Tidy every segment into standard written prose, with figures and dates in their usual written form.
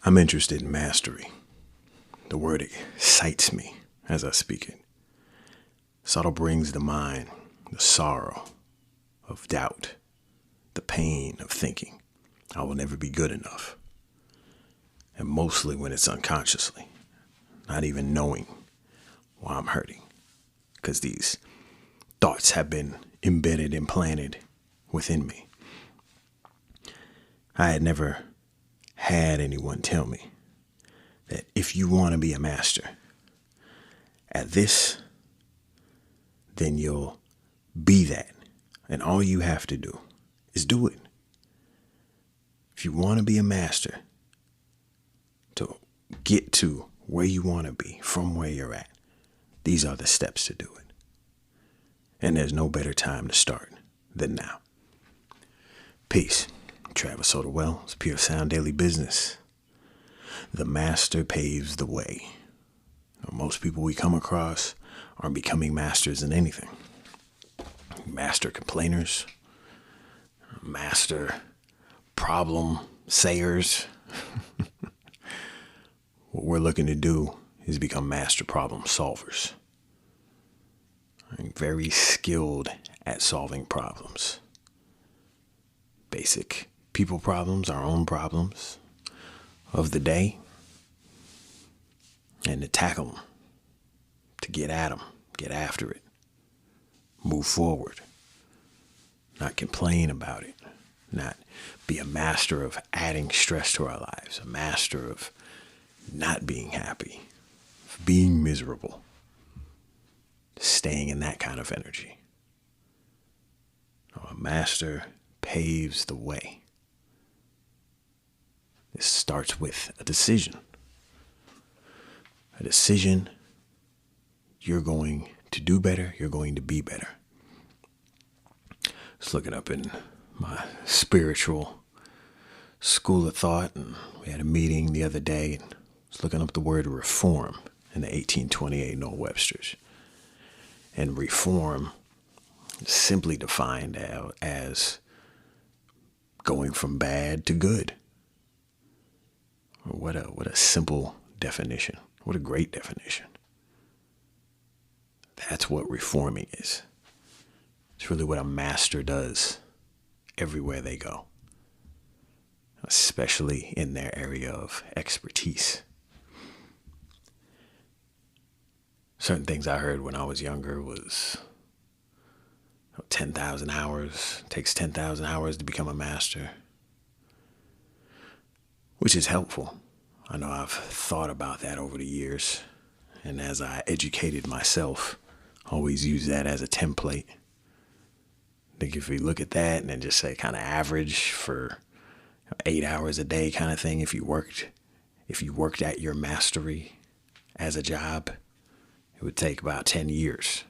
I'm interested in mastery. The word excites me as I speak it. Subtle brings to mind the sorrow of doubt, the pain of thinking I will never be good enough. And mostly when it's unconsciously, not even knowing why I'm hurting. Because these thoughts have been embedded, implanted within me. I had never had anyone tell me that if you want to be a master at this, then you'll be that. And all you have to do is do it. If you want to be a master, to get to where you want to be from where you're at, these are the steps to do it. And there's no better time to start than now. Peace. Travis Soderwell. It's Pure Sound Daily Business. The master paves the way. Most people we come across are becoming masters in anything. Master complainers, master problem sayers. What we're looking to do is become master problem solvers. Very skilled at solving problems. Basic people problems, our own problems of the day. And to tackle them, to get at them, get after it, move forward, not complain about it, not be a master of adding stress to our lives, a master of not being happy, of being miserable, staying in that kind of energy. A master paves the way. This starts with a decision. A decision, you're going to do better, you're going to be better. I was looking up in my spiritual school of thought, and we had a meeting the other day, and I was looking up the word reform in the 1828 Noah Webster's. And reform is simply defined as going from bad to good. What a simple definition. What a great definition. That's what reforming is. It's really what a master does everywhere they go, especially in their area of expertise. Certain things I heard when I was younger was 10,000 hours. It takes 10,000 hours to become a master, which is helpful. I know I've thought about that over the years, and as I educated myself, I always use that as a template. I think if we look at that and then just say kind of average for 8 hours a day kind of thing, if you worked at your mastery as a job, it would take about 10 years.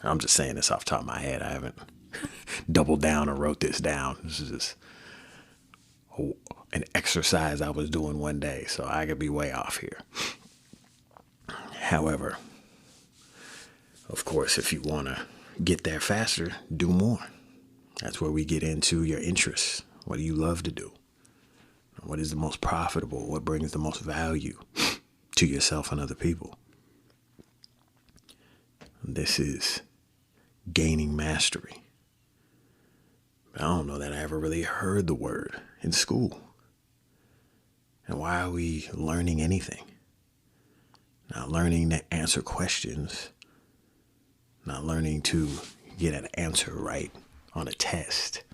I'm just saying this off the top of my head. I haven't doubled down or wrote this down. This is just an exercise I was doing one day, so I could be way off here. However, of course, if you want to get there faster, do more. That's where we get into your interests. What do you love to do? What is the most profitable? What brings the most value to yourself and other people? This is gaining mastery. I don't know that I ever really heard the word in school. And why are we learning anything? Not learning to answer questions. Not learning to get an answer right on a test.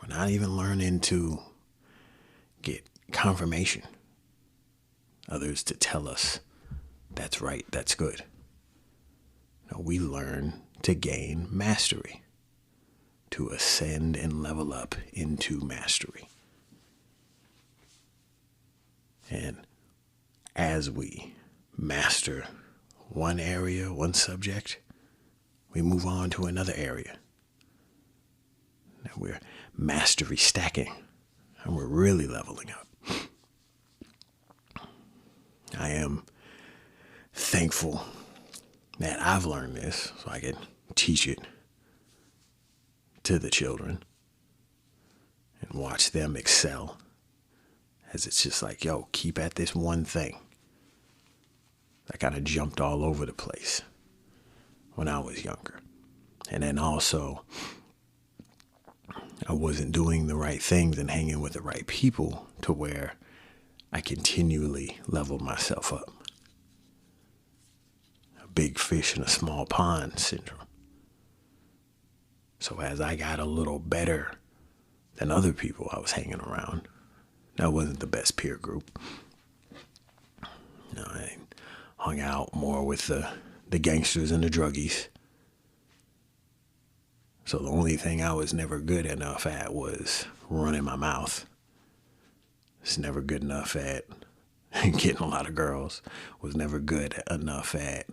We're not even learning to get confirmation. Others to tell us that's right, that's good. No, we learn to gain mastery. To ascend and level up into mastery. And as we master one area, one subject, we move on to another area. Now we're mastery stacking, and we're really leveling up. I am thankful that I've learned this so I can teach it to the children and watch them excel as it's just like, yo, keep at this one thing. I kind of jumped all over the place when I was younger. And then also, I wasn't doing the right things and hanging with the right people to where I continually leveled myself up. A big fish in a small pond syndrome. So as I got a little better than other people I was hanging around, that wasn't the best peer group. I hung out more with the gangsters and the druggies. So the only thing I was never good enough at was running my mouth. Was never good enough at getting a lot of girls. Was never good enough at,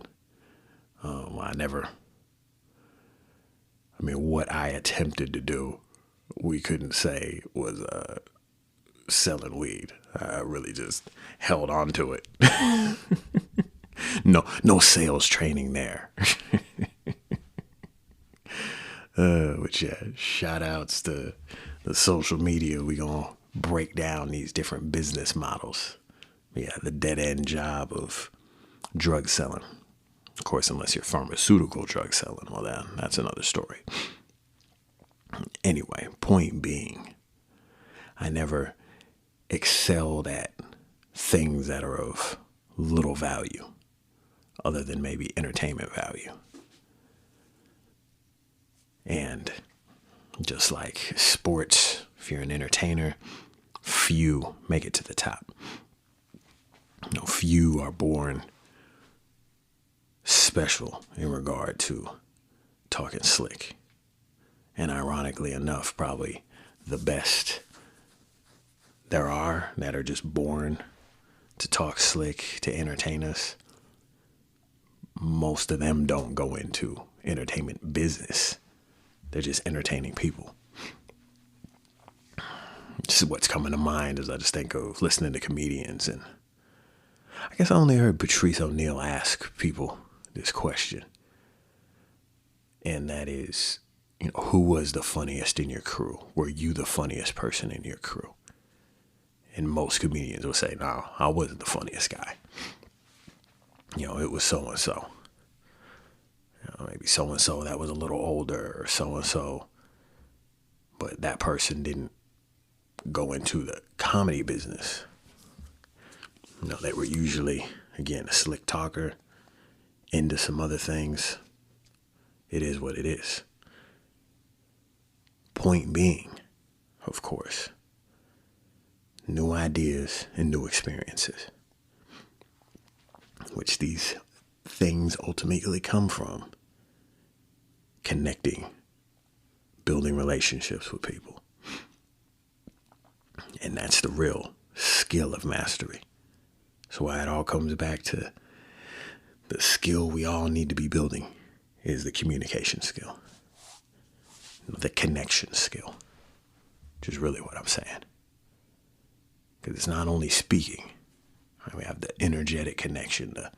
what I attempted to do, we couldn't say was selling weed. I really just held on to it. No sales training there. Which shout outs to the social media. We gonna break down these different business models. Yeah, the dead end job of drug selling. Of course, unless you're pharmaceutical drug selling, well, that's another story. Anyway, point being, I never excelled at things that are of little value, other than maybe entertainment value. And just like sports, if you're an entertainer, few make it to the top. Few are born special in regard to talking slick. And ironically enough, probably the best there are that are just born to talk slick, to entertain us. Most of them don't go into entertainment business. They're just entertaining people. This is what's coming to mind as I just think of listening to comedians. And I guess I only heard Patrice O'Neal ask people this question. And that is, who was the funniest in your crew? Were you the funniest person in your crew? And most comedians will say, no, I wasn't the funniest guy. It was so-and-so. Maybe so-and-so that was a little older or so-and-so. But that person didn't go into the comedy business. They were usually, again, a slick talker, into some other things. It is what it is. Point being, of course, new ideas and new experiences, which these things ultimately come from connecting, building relationships with people. And that's the real skill of mastery. So why it all comes back to the skill we all need to be building is the communication skill, the connection skill, which is really what I'm saying. Because it's not only speaking. Right? We have the energetic connection, the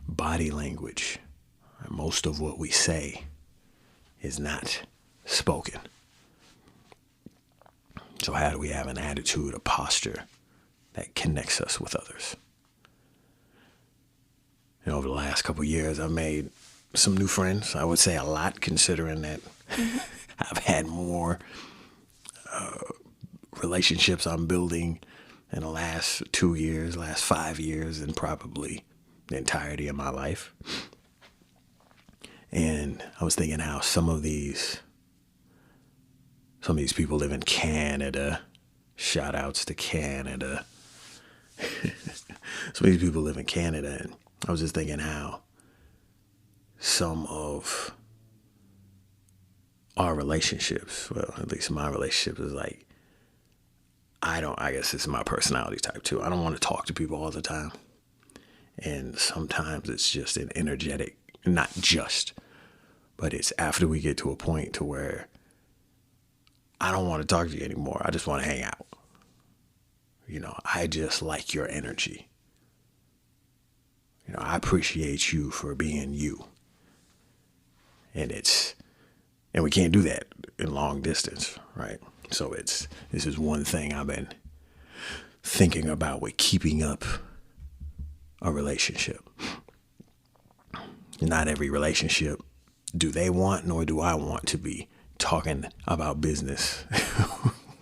body language. Right? Most of what we say is not spoken. So how do we have an attitude, a posture that connects us with others? Over the last couple of years, I've made some new friends. I would say a lot, considering that I've had more relationships I'm building in the last 2 years, last 5 years, than probably the entirety of my life. And I was thinking how some of these people live in Canada. Shout outs to Canada. Some of these people live in Canada, and I was just thinking how some of our relationships, well, at least my relationship, is like, I guess this is my personality type too. I don't want to talk to people all the time. And sometimes it's just an energetic, not just, but it's after we get to a point to where I don't want to talk to you anymore. I just want to hang out. I just like your energy. I appreciate you for being you. And we can't do that in long distance, right? So this is one thing I've been thinking about with keeping up a relationship. Not every relationship do they want, nor do I want to be talking about business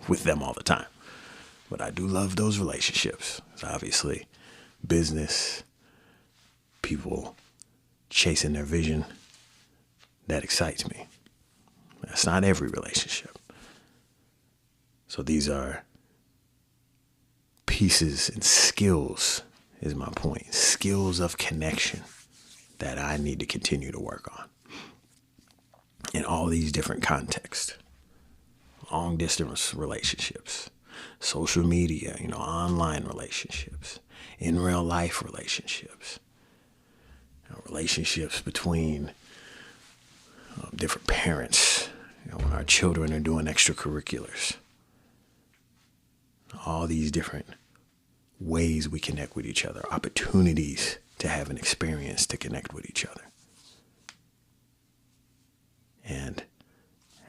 with them all the time. But I do love those relationships. It's obviously business, people chasing their vision, that excites me. That's not every relationship. So these are pieces and skills, is my point. Skills of connection that I need to continue to work on in all these different contexts. Long distance relationships, social media, online relationships, in real life relationships, relationships between different parents, when our children are doing extracurriculars. All these different ways we connect with each other, opportunities to have an experience to connect with each other. And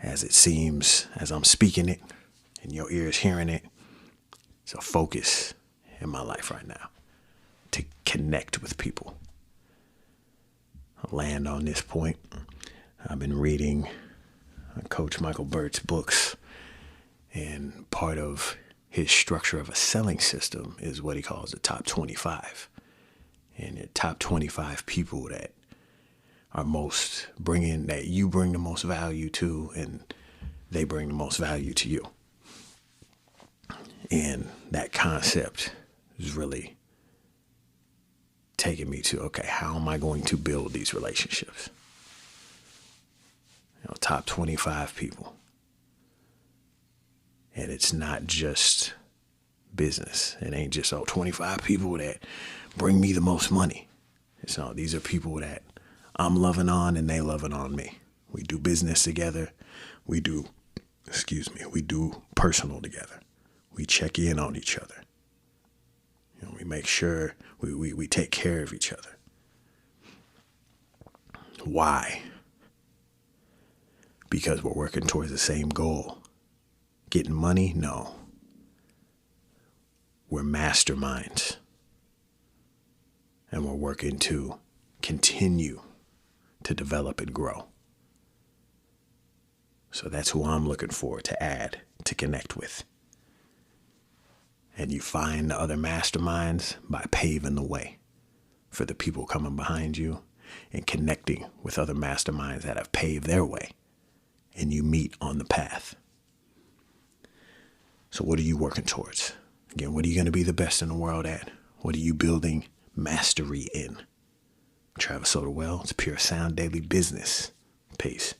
as it seems, as I'm speaking it and your ears hearing it, it's a focus in my life right now to connect with people. I'll land on this point. I've been reading Coach Michael Burt's books, and part of his structure of a selling system is what he calls the top 25. And the top 25 people that are that you bring the most value to, and they bring the most value to you. And that concept is really taking me to, okay, how am I going to build these relationships? Top 25 people. And it's not just business. It ain't just, 25 people that bring me the most money. These are people that I'm loving on and they loving on me. We do business together. We do personal together. We check in on each other. We make sure we take care of each other. Why? Because we're working towards the same goal. Getting money? No. We're masterminds. And we're working to continue to develop and grow. So that's who I'm looking for to add, to connect with. And you find the other masterminds by paving the way for the people coming behind you and connecting with other masterminds that have paved their way. And you meet on the path. So what are you working towards? Again, what are you going to be the best in the world at? What are you building mastery in? Travis Soderwell, it's Pure Sound Daily Business. Peace.